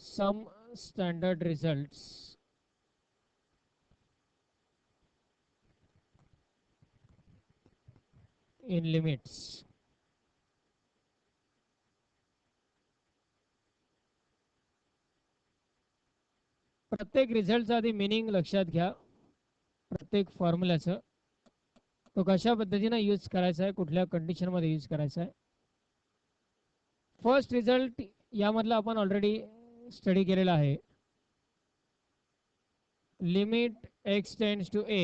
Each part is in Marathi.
some standard results in limits. प्रत्येक रिझल्टचा आधी मिनिंग लक्षात घ्या, प्रत्येक फॉर्म्युलाचं तो कशा पद्धतीने यूज करायचा आहे, कुठल्या कंडिशनमध्ये यूज करायचा आहे. फर्स्ट रिझल्ट यामधला आपण ऑलरेडी स्टडी केलेला आहे. Limit x tends to a,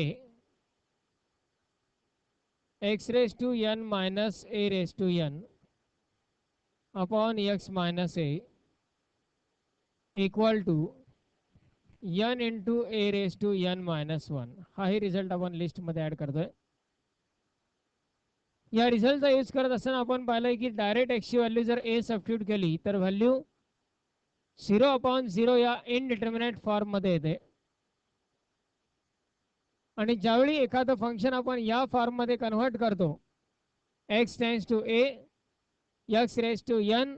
x raise to n minus a raise to n upon x minus a equal to n into a raise to n minus 1. हाही रिझल्ट आपण लिस्टमध्ये ॲड करतोय. या रिझल्टचा यूज करत असताना आपण पाहिलं की डायरेक्ट एक्सची व्हॅल्यू जर a सबस्टिट्यूट केली तर व्हॅल्यू 0 अपॉन 0 या इनडिटर्मिनेट फॉर्ममध्ये येते. आणि ज्यावेळी एखादं फंक्शन आपण या फॉर्ममध्ये कन्व्हर्ट करतो, x tends to a x raise to n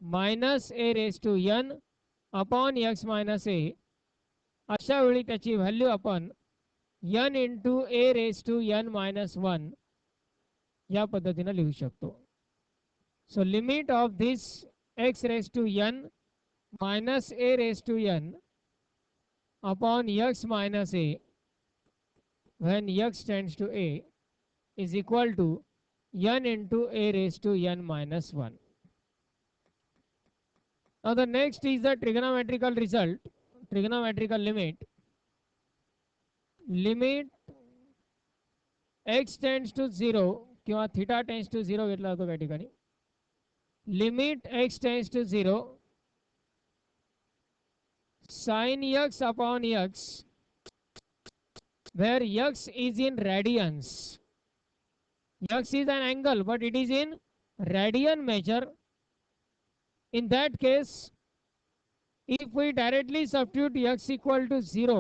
minus a raise to n upon x minus a, अशा वेळी त्याची व्हॅल्यू आपण n into a raise to n minus 1 या पद्धतीने लिहू शकतो. So limit of this x raise to n minus a raise to n upon x minus a when x tends to a is equal to n into a raised to n minus 1. Now the next is the trigonometrical result, trigonometrical limit. Limit x tends to 0 किंवा theta tends to 0 घेतला जातो त्या ठिकाणी. Limit x tends to 0 sin x upon x where x is in radians. X is an angle but it is in radian measure. In that case, if we directly substitute x equal to 0,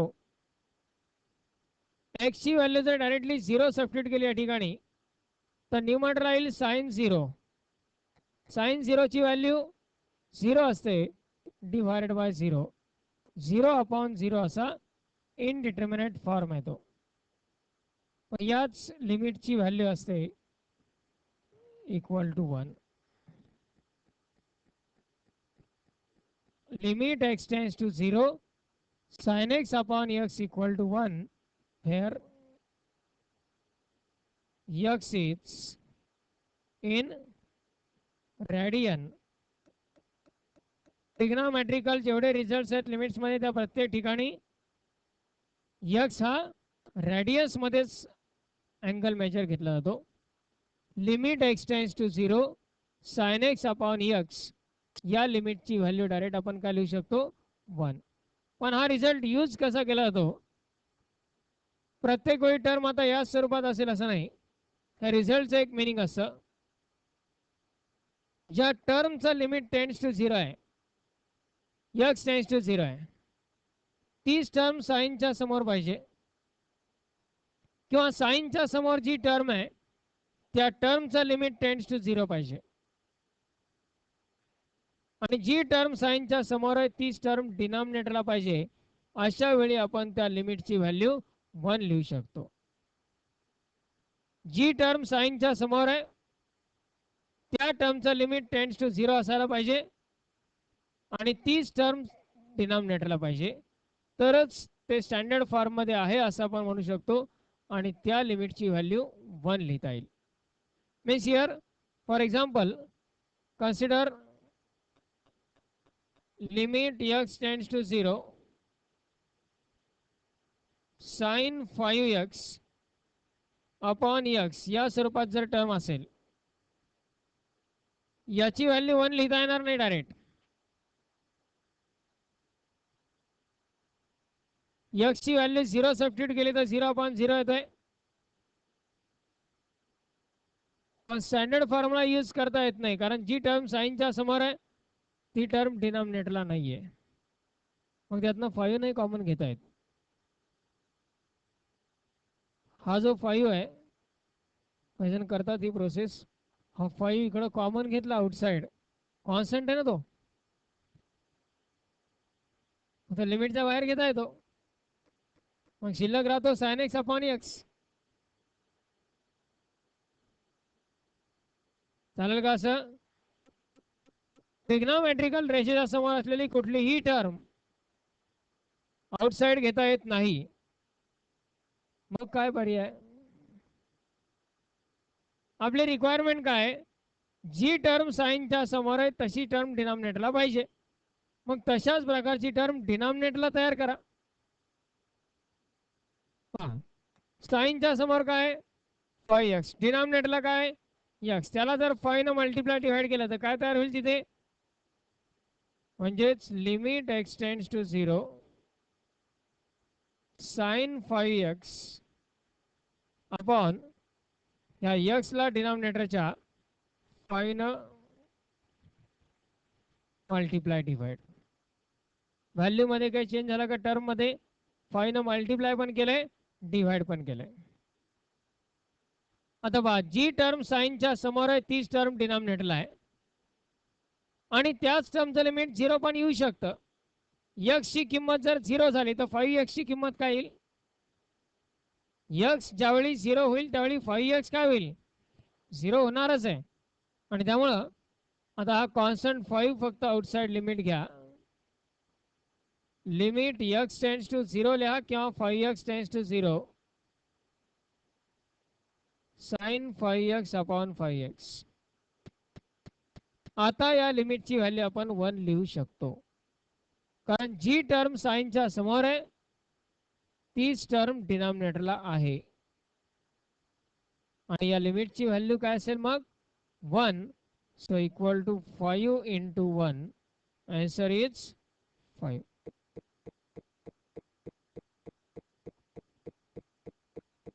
x ची व्हॅल्यू जर डायरेक्टली 0 सबस्टिट्यूट केली या ठिकाणी तर न्यूमरेटर राहील sin 0. sin 0 ची व्हॅल्यू 0 असते डिवाइडेड बाय 0. 0 अपॉन 0 असा इनडिटर्मिनेट फॉर्म आहे तो. याच लिमिटची व्हॅल्यू असते equal to 1. Limit x tends to 0 sin x upon x equal to 1 where x is in radian. Trigonometrical जेवढे रिझल्ट्स आहेत लिमिट्स मध्ये त्या प्रत्येक ठिकाणी x हा रेडियस मध्येच अँगल मेजर घेतला जातो. Limit x tends to 0 sin x upon x या लिमिटची व्हॅल्यू डायरेक्ट आपण काय लिहू शकतो 1. पण हा रिझल्ट यूज कसा केला जातो, प्रत्येक वेळी टर्म आता या स्वरूपात असेल असं नाही. ह्या रिझल्टचं एक मिनिंग असतं, ज्या टर्मचं लिमिट टेंड्स टू 0 आहे, x टेंड्स टू 0 आहे, तीच टर्म साइनच्या समोर पाहिजे किंवा साइनच्या समोर जी टर्म आहे त्या टर्मचं लिमिट टेंड्स टू 0 पाहिजे. आणि जी टर्म साइनच्या समोर आहे तीच टर्म डिनॉमिनेटरला पाहिजे. अशा वेळी आपण त्या लिमिटची व्हॅल्यू 1 लिहू शकतो. जी टर्म साइनच्या समोर आहे त्या टर्मचं लिमिट टेंड्स टू 0 असायला पाहिजे आणि तीच टर्म डिनॉमिनेटरला पाहिजे, तरच ते स्टँडर्ड फॉर्म मध्ये आहे असं आपण म्हणू शकतो आणि त्या लिमिटची व्हॅल्यू 1 लिहिता येईल. Means here for example consider limit x tends to 0 sin 5x upon x या स्वरूपात जर टर्म असेल, याची व्हॅल्यू 1 लिहिता येणार नाही डायरेक्ट. x ची व्हॅल्यू 0 सबस्टिट्यूट केली तर 0 अपॉन 0 येतोय. पण स्टँडर्ड फॉर्म्युला यूज करता येत नाही कारण जी टर्म साइनच्या समोर आहे ती टर्म डिनॉमिनेटरला नाहीये. मग त्यातनं 5 नाही कॉमन घेता येत. हा जो 5 आहे वजन करतात ही प्रोसेस, हा 5 इकडं कॉमन घेतला आउटसाइड, कॉन्स्टंट आहे ना तो, आता लिमिटच्या बाहेर घेता येतो, मग शिल्लक राहतो साइन एक्स अपॉन एक्स. चालेल का असं? ट्रिग्नोमेट्रिकल रेषेच्या समोर असलेली कुठलीही टर्म आउटसाइड घेता येत नाही. मग काय पर्याय? आपली रिक्वायरमेंट काय? जी टर्म साइनच्या समोर आहे तशी टर्म डिनॉमिनेटरला पाहिजे. मग तशाच प्रकारची टर्म डिनॉमिनेटरला तयार करा. साइनच्या समोर काय? 5x. डिनॉमिनेटरला काय? x. त्याला जर 5 न मल्टिप्लाय डिवाइड केलं तर काय तयार होईल तिथे? म्हणजेच limit x tends to 0 sine 5x upon या x ला डिनॉमिनेटरच्या 5 न मल्टिप्लाय डिवाइड. व्हॅल्यू मध्ये काही चेंज झाला का? टर्म मध्ये 5 न मल्टिप्लाय पण केलंय, डिवाइड पण केलंय. आता पहा, जी टर्म साइनच्या समोर आहे तीच टर्म डिनॉमिनेटरला आहे आणि त्याच टर्मचं लिमिट 0 पण येऊ शकतं. x ची किंमत जर 0 झाली तर 5x ची किंमत काय येईल? x ज्यावेळी 0 होईल त्यावेळी 5x काय होईल? 0 होणारच आहे. आणि त्यामुळं आता हा कॉन्स्टंट 5 फक्त आउटसाइड लिमिट घ्या. लिमिट x टेंड्स टू 0 लिहा किंवा 5x tends to 0 sine 5x upon 5x. आता या लिमिटची व्हॅल्यू आपण 1 लिहू शकतो, कारण जी टर्म साइनच्या समोर आहे तीच टर्म डिनॉमिनेटरला आहे. आणि या लिमिटची व्हॅल्यू काय असेल मग? 1. So equal to 5 into 1. Answer is 5.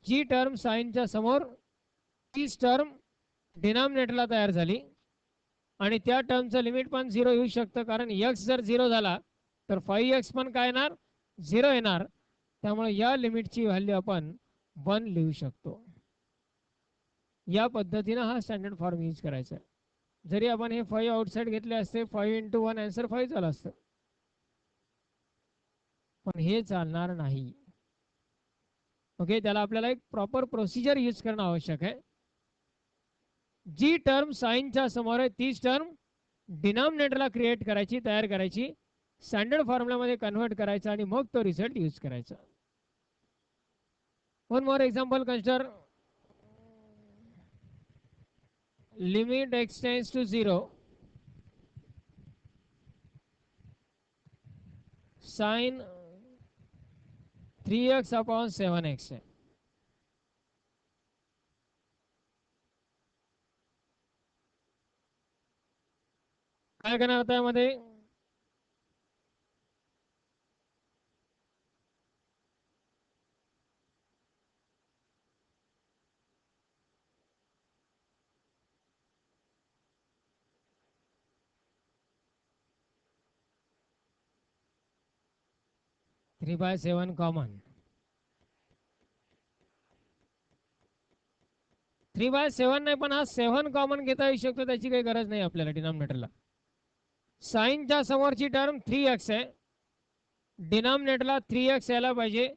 जी टर्म साइनच्या समोर तीच टर्म डिनॉमिनेटरला तयार झाली आणि त्या टर्मचं लिमिट पण 0 येऊ शकतं, कारण x जर 0 झाला तर 5x पण काय येणार? 0 येणार. त्यामुळे या लिमिटची व्हॅल्यू आपण 1 लिहू शकतो. या पद्धतीने हा स्टँडर्ड फॉर्म यूज करायचा आहे. जरी आपण हे 5 आउटसाइड घेतले असते, 5 इंटू 1 आन्सर 5 झालं असतं, पण हे चालणार नाही. ओके, त्याला आपल्याला एक प्रॉपर प्रोसिजर यूज करणं आवश्यक आहे. जी टर्म साइनच्या समोर आहे तीच टर्म डिनॉमिनेटरला क्रिएट करायची, तयार करायची, स्टँडर्ड फॉर्म्युलामध्ये कन्वर्ट करायचा आणि मग तो रिझल्ट यूज करायचा. One more example consider. Limit x tends to 0 sine 3x upon 7x है. काय करणार आता यामध्ये? 3/7 कॉमन. 3/7 नाही, पण हा 7 कॉमन घेता येऊ शकतो, त्याची काही गरज नाही आपल्याला डिनॉमिनेटरला. साइनच्या समोरची टर्म 3x आहे, डिनॉमिनेटरला 3x यायला पाहिजे,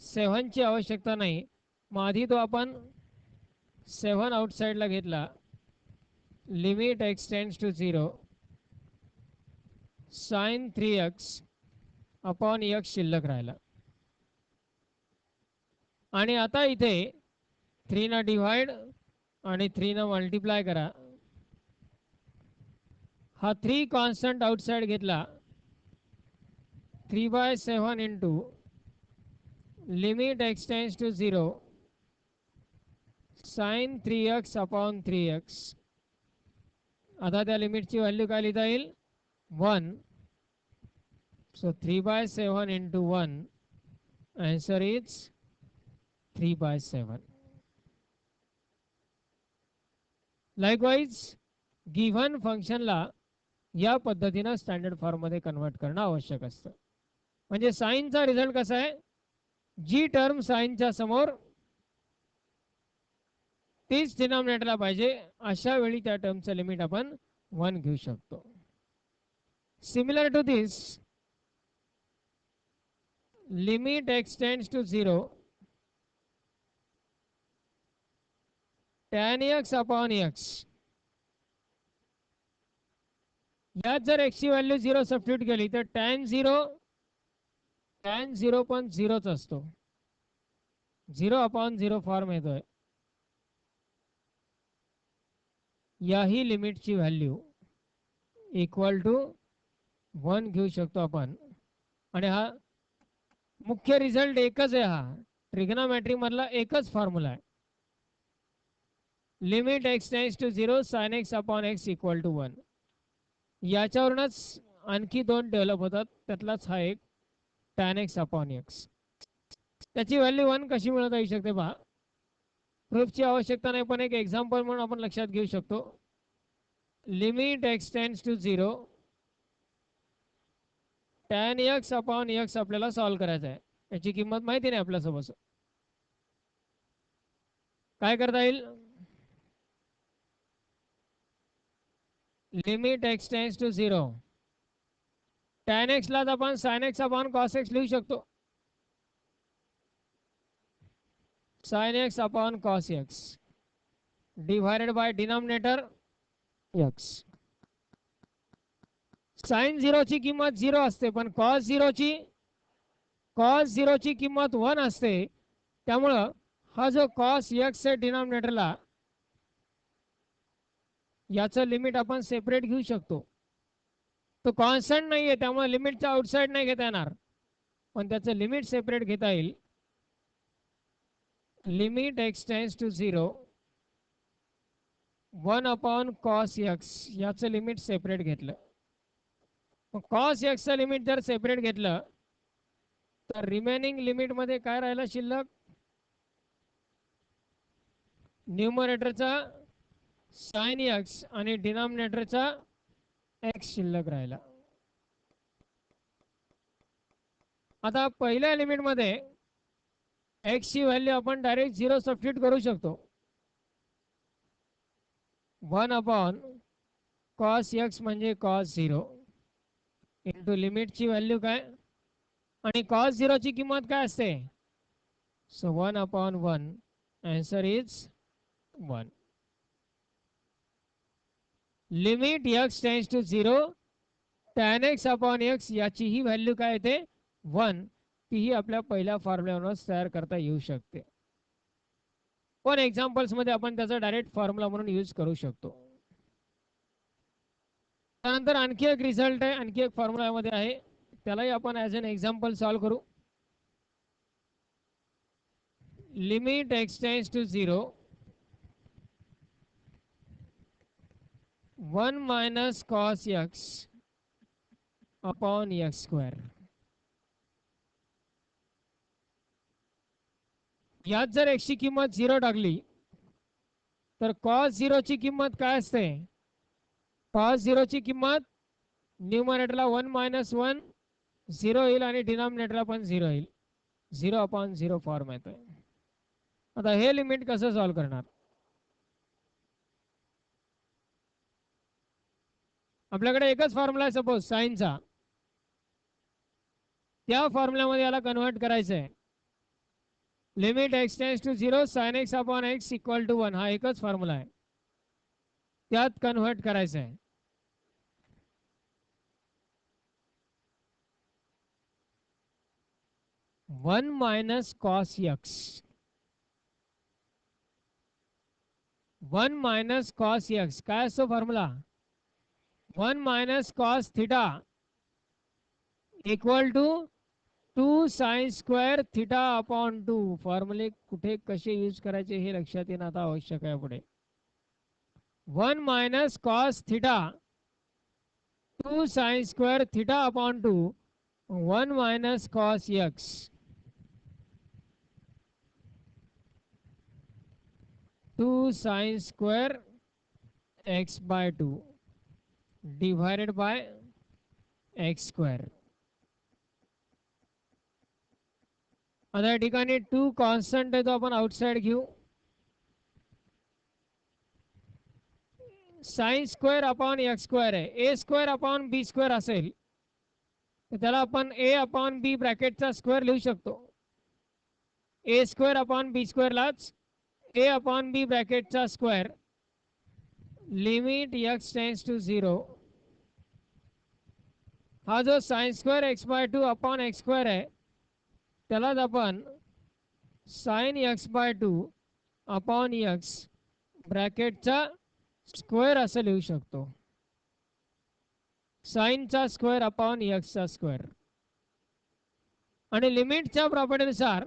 7 ची आवश्यकता नाही. मग आधी तो आपण 7 आउटसाइडला घेतला. Limit x tends to 0 sine 3x upon x शिल्लक राहिला. आणि आता इथे 3 न डिवाइड आणि 3 न मल्टिप्लाय करा. हा 3 कॉन्स्टंट आउटसाइड घेतला. 3/7 into limit x tends to 0 sine 3x upon 3x. आता त्या लिमिटची व्हॅल्यू काय लिहिता येईल? 1. So 3/7 into 1 answer is 3/7. Likewise given फंक्शनला या पद्धतीने स्टँडर्ड फॉर्म मध्ये कन्वर्ट करणं आवश्यक असतं. म्हणजे साइनचा रिझल्ट कसा आहे? जी टर्म साइनच्या समोर तीच डिनॉमिनेटरला पाहिजे, अशा वेळी त्या टर्मचं लिमिट आपण 1 घेऊ शकतो. Similar to this limit x tends to 0 tan x upon x, यात जर x ची व्हॅल्यू 0 सबस्टिट्यूट केली तर tan 0 पण 0च असतो. 0 अपॉन 0 फॉर्म येतोय. याही लिमिटची व्हॅल्यू इक्वल टू 1 घेऊ शकतो आपण. आणि हा मुख्य रिझल्ट एकच आहे. हा ट्रिग्नोमेट्री मधला एकच फॉर्म्युला आहे. Limit x tends to 0 sin x upon x equal to 1. याच्यावरूनच आणखी दोन डेव्हलप होतात. त्यातलाच हा एक tan x अपॉन x. त्याची व्हॅल्यू 1 कशी मिळवता येऊ शकते पहा. प्रूफची आवश्यकता नाही, पण एक एक्झाम्पल म्हणून आपण लक्षात घेऊ शकतो. Limit x tends to 0 tan x upon x आपल्याला सॉल्व करायचं आहे. याची किंमत माहिती नाही आपल्यासोबत. काय करता येईल. Limit x tends to 0 tan x लाच आपण sin x upon cos x लिहू शकतो. sin x upon cos x divided by denominator x. sin 0 ची किंमत 0 असते, पण cos 0 ची किंमत 1 असते. त्यामुळं हा जो cos x आहे डिनॉमिनेटरला, याचं लिमिट आपण सेपरेट घेऊ शकतो. तो कॉन्स्टंट नाहीये, त्यामुळे लिमिटच्या आउटसाइड नाही घेता येणार, पण त्याचं लिमिट सेपरेट घेता येईल. Limit x tends to 0 1 upon cos x याचं लिमिट सेपरेट घेतलं. cos x चं लिमिट जर सेपरेट घेतलं तर रिमेनिंग लिमिट मध्ये काय राहिलं शिल्लक. न्यूमरेटरचा sin x आणि डिनॉमिनेटरचा x शिल्लक राहिला. आता पहिल्या लिमिट मध्ये x ची व्हॅल्यू आपण डायरेक्ट 0 सबस्टिट्यूट करू शकतो. 1 अपॉन cos x म्हणजे cos 0 इंटू लिमिटची व्हॅल्यू काय, आणि cos 0 ची किंमत काय असते. So 1 upon 1, answer is 1. Limit x tends to 0 tan x upon x याची ही व्हॅल्यू काय येते 1. तीही आपल्या पहिल्या फॉर्म्युल्यावरून तयार करता येऊ शकते, पण एक्झाम्पल्स मध्ये आपण त्याचा डायरेक्ट फॉर्म्युला म्हणून यूज करू शकतो. त्यानंतर आणखी एक रिझल्ट आहे, आणखी एक फॉर्म्युला मध्ये आहे, त्यालाही आपण ॲज एन एक्झाम्पल सॉल्व करू. Limit x tends to 0 1 minus cos x upon x square. यात जर x ची किंमत 0 टाकली तर cos 0 ची किंमत काय असते. cos 0 ची किंमत न्यूमरेटरला 1 मायनस 1 0 येईल आणि डिनॉमिनेटरला पण 0 येईल. 0 अपॉन 0 फॉर्म येतोय. आता हे लिमिट कसं सॉल्व करणार. आपल्याकडे एकच फॉर्म्युला आहे सपोज साइनचा, त्या फॉर्म्युल्यामध्ये याला कन्वर्ट करायचं आहे. Limit x tends to 0 sin x upon x equal to 1 हा एकच फॉर्म्युला आहे, त्यात कन्वर्ट करायचं आहे. One minus cos x, 1 minus cos x काय असतो formula. 1 minus cos theta equal to 2 sine square theta upon 2. फॉर्म्युले कुठे कसे यूज करायचे हे लक्षात येणं आता आवश्यक आहे. पुढे 1 minus cos theta 2 sine square theta upon 2 1 minus cos x 2 sine square x by 2 divided by x square. आता या ठिकाणी 2 कॉन्स्टंट आहे, तो आपण आउटसाइड घेऊ. Sine square upon x square आहे, ए स्क्वेअर अपॉन बी स्क्वेअर असेल तर त्याला आपण ए अपॉन बी ब्रॅकेटचा स्क्वेअर लिहू शकतो. ए स्क्वेअर अपॉन बी स्क्वेअरलाच ए अपॉन बी ब्रॅकेटचा square limit x tends to 0. हा जो sine square x by 2 upon x square आहे त्यालाच आपण sine x by 2 upon x ब्रॅकेटचा स्क्वेअर असं लिहू शकतो. साइनचा स्क्वेअर अपॉन एक्सचा स्क्वेअर. आणि लिमिटच्या प्रॉपर्टीनुसार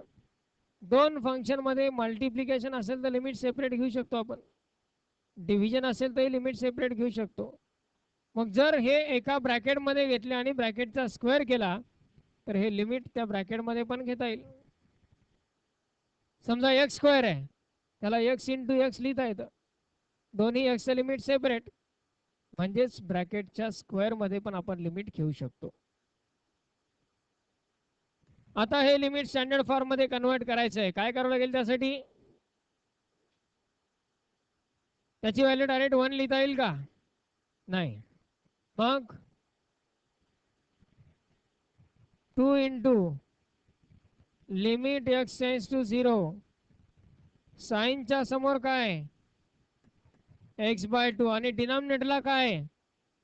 दोन फंक्शन मध्ये मल्टिप्लिकेशन असेल तर लिमिट सेपरेट घेऊ शकतो आपण, डिव्हिजन असेल तर लिमिट सेपरेट घेऊ शकतो. मग जर हे एका ब्रॅकेटमध्ये घेतले आणि ब्रॅकेटचा स्क्वेअर केला तर हे लिमिट त्या ब्रॅकेटमध्ये पण घेता येईल. समजा एक्स स्क्वेअर आहे त्याला एक्स इंटू एक्स लिहिता येतं, दोन्ही एक्सचं लिमिट सेपरेट, म्हणजेच ब्रॅकेटच्या स्क्वेअर मध्ये पण आपण लिमिट घेऊ शकतो. आता हे लिमिट स्टँडर्ड फॉर्म मध्ये कन्वर्ट करायचं आहे. काय करावं लागेल त्यासाठी? त्याची व्हॅल्यू डायरेक्ट 1 लिहिता येईल का? नाही. मग 2 into limit x tends to 0 साइनच्या समोर काय एक्स बाय 2 आणि डिनॉमिनेटरला काय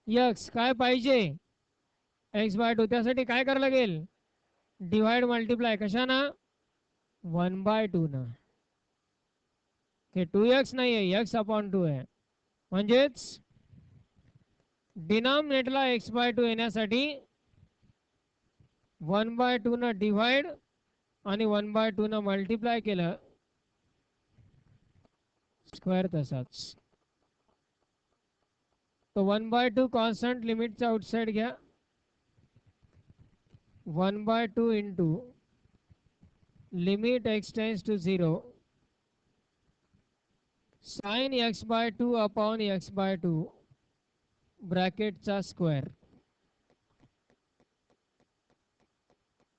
एक्स. काय पाहिजे? X by 2. त्यासाठी काय करावं लागेल? Divide multiply कशानं? 1 बाय 2 न. हे 2x नाही आहे, एक्स अपॉन 2 आहे. म्हणजेच डिनॉमिनेटरला एक्स बाय 2 येण्यासाठी 1 बाय 2 न डिवाइड आणि 1 बाय 2 न मल्टिप्लाय केलं, स्क्वेअर तसाच. तो 1 बाय 2 कॉन्स्टंट लिमिटचा आउटसाइड घ्या. 1 by 2 into limit x tends to 0 sine x by 2 upon x by 2 ब्रॅकेटचा स्क्वेअर.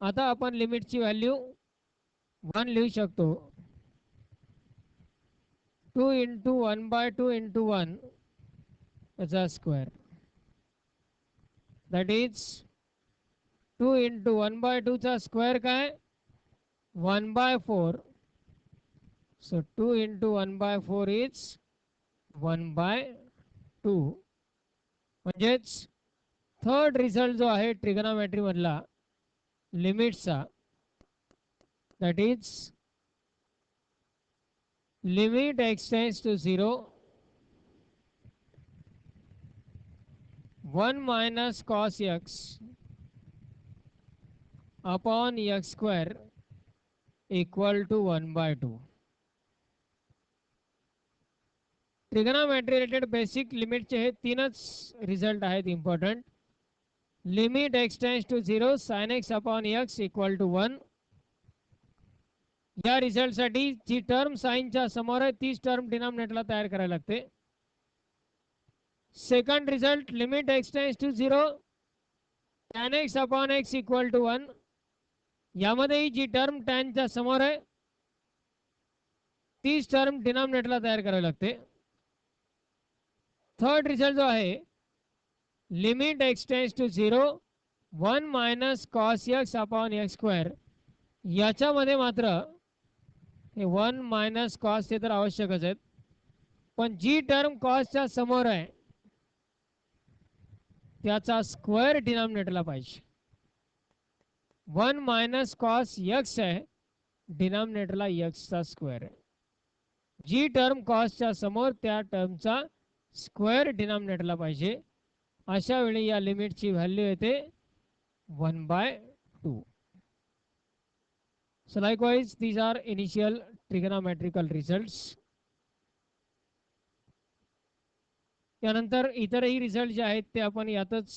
आता आपण लिमिटची व्हॅल्यू 1 लिहू शकतो. 2 इंटू 1 बाय 2 इंटू 1 त्याचा square, that is 2 into 1 by 2 चा स्क्वेअर काय? 1 by 4. So 2 into 1 by 4 is 1 by 2. म्हणजेच थर्ड रिझल्ट जो आहे ट्रिगोनोमेट्री मधला लिमिटचा, that is limit x tends to 0 1 minus cos x upon x square equal to 1 by 2. Trigonometry related basic लिमिटचे हे तीनच रिझल्ट आहेत important. Limit x tends to 0 sine x upon x equal to 1. या रिझल्ट साठी जी टर्म साइनच्या समोर आहे तीच टर्म डिनॉमिनेटरला तयार करायला लागते. Second result limit x tends to 0 tan x upon x equal to 1. यामध्येही जी टर्म टॅनच्या समोर आहे तीच टर्म डिनॉमिनेटरला तयार करावी लागते. थर्ड रिझल्ट जो आहे limit x tends to 0 1 minus cos x upon x square, याच्यामध्ये मात्र हे 1 मायनस कॉस ते तर आवश्यकच आहेत, पण जी टर्म कॉसच्या समोर आहे त्याचा स्क्वेअर डिनॉमिनेटरला पाहिजे. 1 मायनस कॉस एक्स आहे, डिनॉमिनेटरला एक्सचा स्क्वेअर आहे. जी टर्म कॉसच्या समोर त्या टर्मचा स्क्वेअर डिनॉमिनेटरला पाहिजे. अशा वेळी या लिमिटची व्हॅल्यू येते 1 by 2. So likewise these are initial trigonometrical results. त्यानंतर इतरही रिझल्ट जे आहेत ते आपण यातच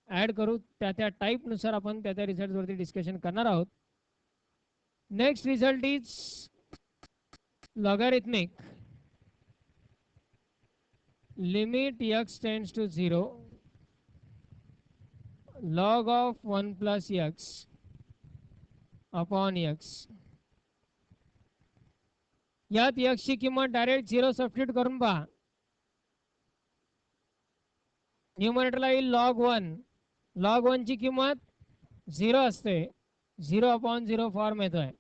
ऍड करू, त्या टाइप नुसार आपण त्या रिझल्ट वरती डिस्कशन करणार आहोत. Next result is logarithmic. Limit x tends to 0 log of 1 plus x upon x. यात x ची किंमत डायरेक्ट 0 सबस्टिट्यूट करून पहा. न्यूमरेटरला येईल log 1. log 1 ची किंमत 0 असते, 0/0 फॉर्म येतोय.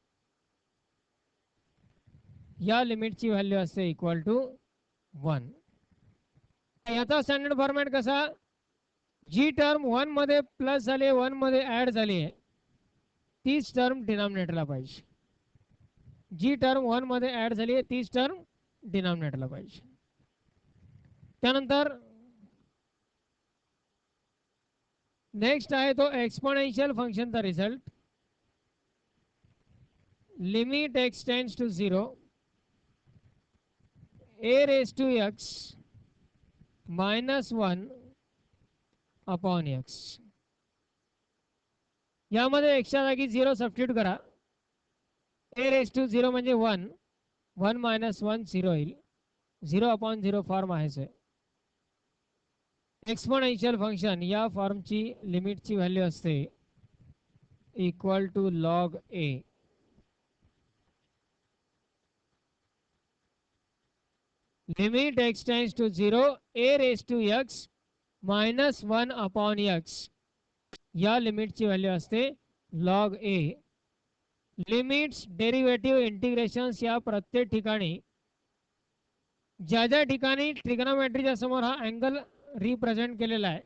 या लिमिटची व्हॅल्यू असते इक्वल टू 1. याचा स्टँडर्ड फॉर्मॅट कसा, जी टर्म 1 मध्ये प्लस झाली, 1 मध्ये ऍड झाली आहे, तीच टर्म डिनॉमिनेटरला पाहिजे. जी टर्म 1 मध्ये ऍड झाली आहे तीच टर्म डिनॉमिनेटरला पाहिजे. त्यानंतर नेक्स्ट आहे तो एक्सपोनेन्शियल फंक्शनचा result. Limit x tends to 0, a raise to x -1 upon x. यामध्ये x च्या जागी 0 सबस्टिट्यूट करा. a रेज टू 0 म्हणजे 1, 1 - 1 0 येईल. 0/0 फॉर्म आहे. एक्सपोनेन्शियल फंक्शन या फॉर्मची लिमिटची व्हॅल्यू असते equal to log a. Limit x tends to 0, a raise to x -1 upon x. या लिमिटची व्हॅल्यू असते log a. Limits, derivative, integrations या प्रत्येक ठिकाणी ज्या ज्या ठिकाणी ट्रिग्नोमेट्रीच्या समोर हा अँगल रिप्रेझेंट केलेला आहे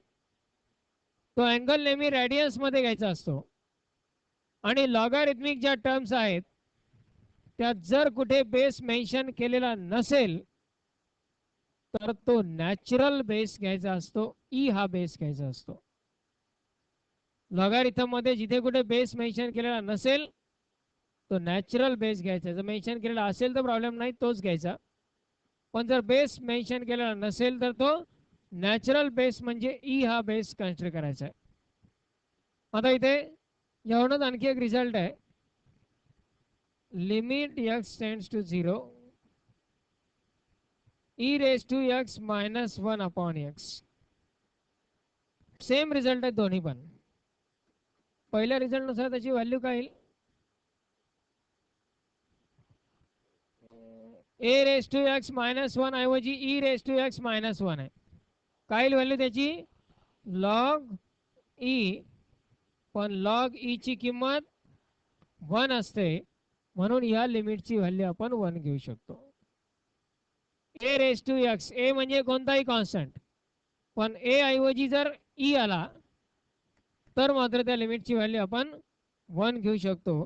तो अँगल नेहमी रेडियन्स मध्ये घ्यायचा असतो. आणि लॉगॅरिथमिक ज्या टर्म्स आहेत त्यात जर कुठे बेस मेन्शन केलेला नसेल तर तो नॅचरल बेस घ्यायचा असतो, ई हा बेस घ्यायचा असतो. लॉगॅरिथम मध्ये जिथे कुठे बेस मेन्शन केलेला नसेल तो नॅचरल बेस घ्यायचा. जर मेन्शन केलेला असेल तर प्रॉब्लेम नाही, तोच घ्यायचा. पण जर बेस मेन्शन केलेला नसेल तर तो नॅचरल बेस म्हणजे ई हा बेस कन्सिडर करायचा आहे. आता इथे यावरूनच आणखी एक रिझल्ट आहे. Limit x tends to 0, e raise to x -1 upon x. Same result आहे दोन्ही पण. पहिल्या रिझल्ट नुसार त्याची व्हॅल्यू काय येईल, a रेज टू x -1 ऐवजी e रेज टू x -1 आहे. काय येईल व्हॅल्यू त्याची, लॉग e. पण लॉग e ची किंमत 1 असते म्हणून या लिमिटची व्हॅल्यू आपण 1 घेऊ शकतो. a raise to x, a म्हणजे कोणताही कॉन्स्टंट, पण a ऐवजी जर e आला तर मात्र त्या लिमिटची व्हॅल्यू आपण 1 घेऊ शकतो.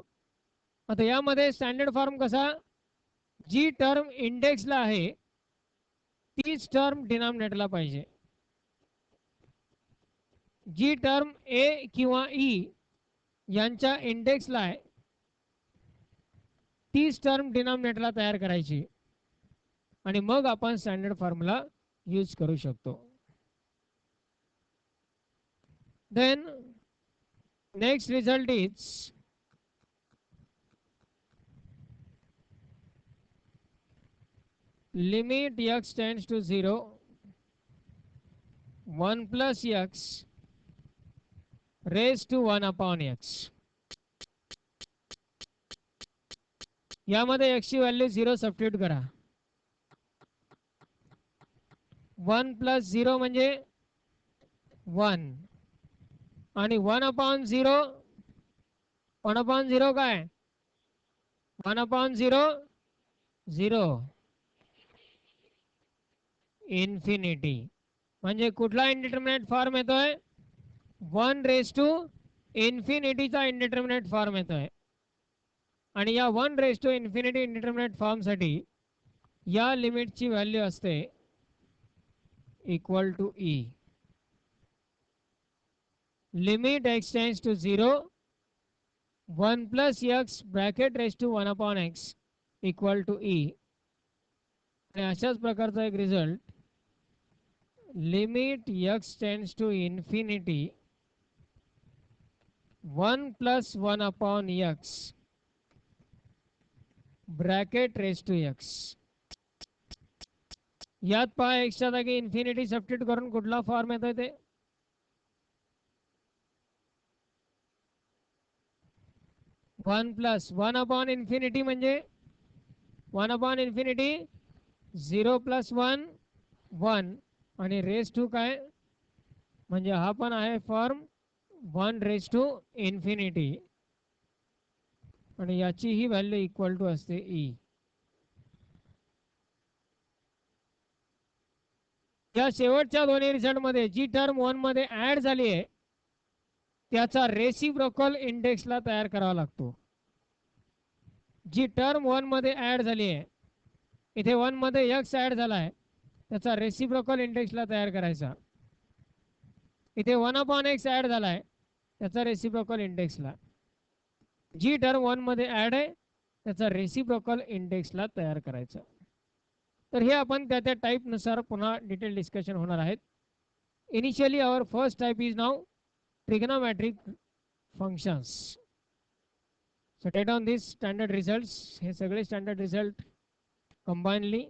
आता यामध्ये स्टँडर्ड फॉर्म कसा, जी टर्म इंडेक्सला आहे तीच टर्म डिनॉमिनेटरला पाहिजे. जी टर्म a किंवा e यांच्या इंडेक्सला आहे तीच टर्म डिनॉमिनेटरला तयार करायची आणि मग आपण स्टँडर्ड फॉर्म्युला यूज करू शकतो. Then next result is limit x tends to 0, 1 plus x raise to 1 upon x. यामध्ये x ची व्हॅल्यू 0 सबस्टिट्यूट करा. 1 प्लस 0 म्हणजे 1 आणि 1/0, 1/0 काय, 1/0 0 इन्फिनिटी. म्हणजे कुठला इंडिटर्मिनेट फॉर्म येतोय, 1 रेज टू इन्फिनिटीचा इंडिटर्मिनेट फॉर्म येतोय. आणि या 1 raise to infinity indeterminate form साठी या लिमिटची व्हॅल्यू असते equal to e. Limit x tends to 0, 1 plus x bracket raise to 1 upon x equal to e. आणि अशाच प्रकारचा एक result, limit x tends to infinity 1 plus 1 upon x bracket raise to x. यात पहा x च्या जागी इन्फिनिटी सबस्टिट्यूट करून कुठला फॉर्म येतोय ते, 1 प्लस 1 अपॉन इन्फिनिटी म्हणजे 1 अपॉन इन्फिनिटी 0 प्लस 1 1 आणि रेज टू काय म्हणजे हा पण आहे फॉर्म 1∞, आणि याची ही व्हॅल्यू इक्वल टू असते ई. या शेवटच्या दोन्ही रिझल्टमध्ये जी टर्म 1 मध्ये ऍड झाली आहे त्याचा रेसिप्रोकल इंडेक्सला तयार करावा लागतो. जी टर्म 1 मध्ये ऍड झाली आहे, इथे 1 मध्ये x ऍड झाला आहे, त्याचा रेसिप्रोकल इंडेक्सला तयार करायचा. इथे 1/x ऍड झाला आहे, त्याचा रेसिप्रोकल इंडेक्सला. जी टर्म 1 मध्ये ऍड आहे त्याचा रेसिप्रोकल इंडेक्सला तयार करायचा. तर हे आपण त्या त्या टाईप नुसार पुन्हा डिटेल डिस्कशन होणार आहेत. Initially our first type is now trigonometric functions. So take down these standard results. हे सगळे स्टँडर्ड रिझल्ट combinedly.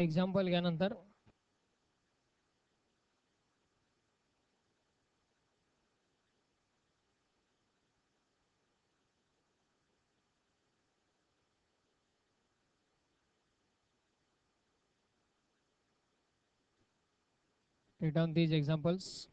एक्झाम्पल घ्या नंतर. Write down these examples.